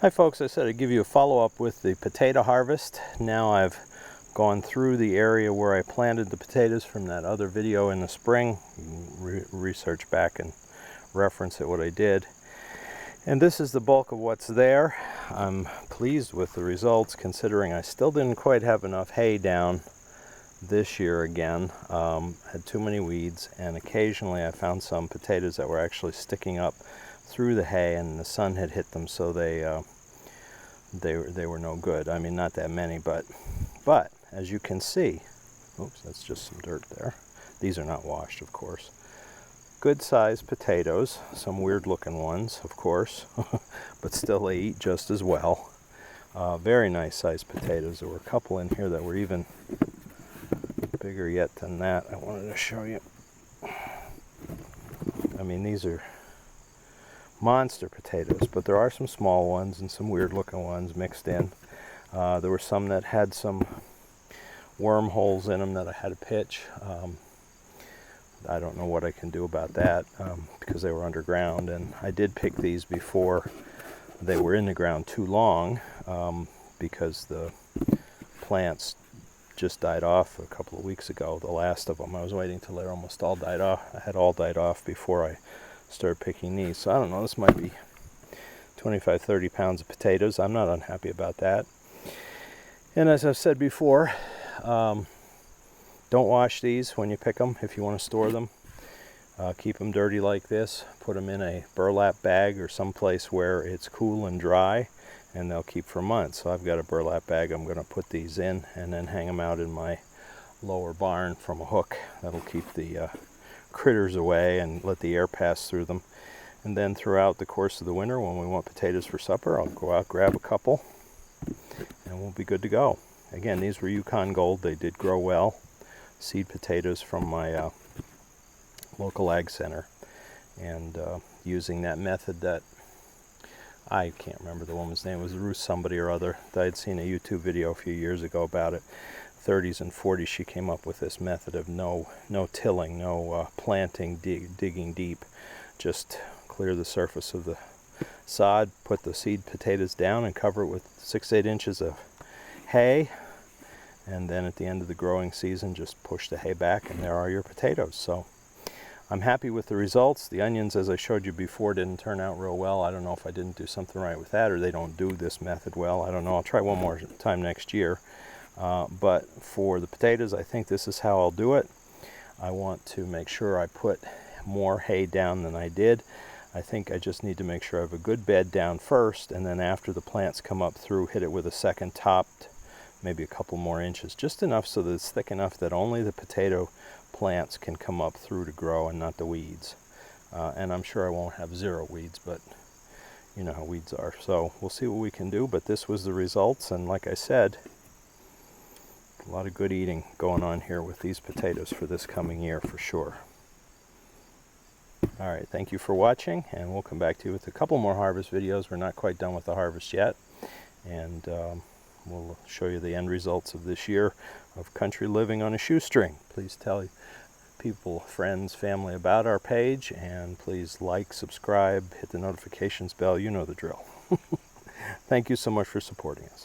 Hi folks, I said I'd give you a follow-up with the potato harvest. Now I've gone through the area where I planted the potatoes from that other video in the spring. Research back and reference at what I did. And this is the bulk of what's there. I'm pleased with the results considering I still didn't quite have enough hay down this year again. Had too many weeds, and occasionally I found some potatoes that were actually sticking up through the hay, and the sun had hit them, so they were no good. I mean, not that many, but as you can see, oops, that's just some dirt there. These are not washed, of course. Good sized potatoes, some weird looking ones, of course, but still they eat just as well. Very nice sized potatoes. There were a couple in here that were even bigger yet than that. I wanted to show you. I mean, these are monster potatoes, but there are some small ones and some weird looking ones mixed in. There were some that had some wormholes in them that I had to pitch. I don't know what I can do about that because they were underground, and I did pick these before they were in the ground too long because the plants just died off a couple of weeks ago, the last of them. I was waiting till they almost all died off. I had all died off before I started picking these. So I don't know, this might be 25-30 pounds of potatoes. I'm not unhappy about that. And as I've said before, don't wash these when you pick them if you want to store them. Keep them dirty like this. Put them in a burlap bag or someplace where it's cool and dry, and they'll keep for months. So I've got a burlap bag I'm going to put these in and then hang them out in my lower barn from a hook. That'll keep the critters away and let the air pass through them. And then throughout the course of the winter, when we want potatoes for supper, I'll go out, grab a couple, and we'll be good to go. Again, these were Yukon Gold. They did grow well. Seed potatoes from my local ag center, and using that method that I can't remember the woman's name. It was Ruth somebody or other. I had seen a YouTube video a few years ago about it. 30s and 40s, she came up with this method of no tilling, no planting, digging deep. Just clear the surface of the sod, put the seed potatoes down, and cover it with 6-8 inches of hay. And then at the end of the growing season, just push the hay back, and there are your potatoes. So I'm happy with the results. The onions, as I showed you before, didn't turn out real well. I don't know if I didn't do something right with that, or they don't do this method well. I don't know. I'll try one more time next year. But for the potatoes, I think this is how I'll do it. I want to make sure I put more hay down than I did. I think I just need to make sure I have a good bed down first, and then after the plants come up through, hit it with a second topped, maybe a couple more inches, just enough so that it's thick enough that only the potato plants can come up through to grow and not the weeds. And I'm sure I won't have zero weeds, but you know how weeds are. So we'll see what we can do, but this was the results, and like I said, a lot of good eating going on here with these potatoes for this coming year for sure. All right, thank you for watching, and we'll come back to you with a couple more harvest videos. We're not quite done with the harvest yet, and we'll show you the end results of this year of country living on a shoestring. Please tell people, friends, family about our page, and please like, subscribe, hit the notifications bell. You know the drill. Thank you so much for supporting us.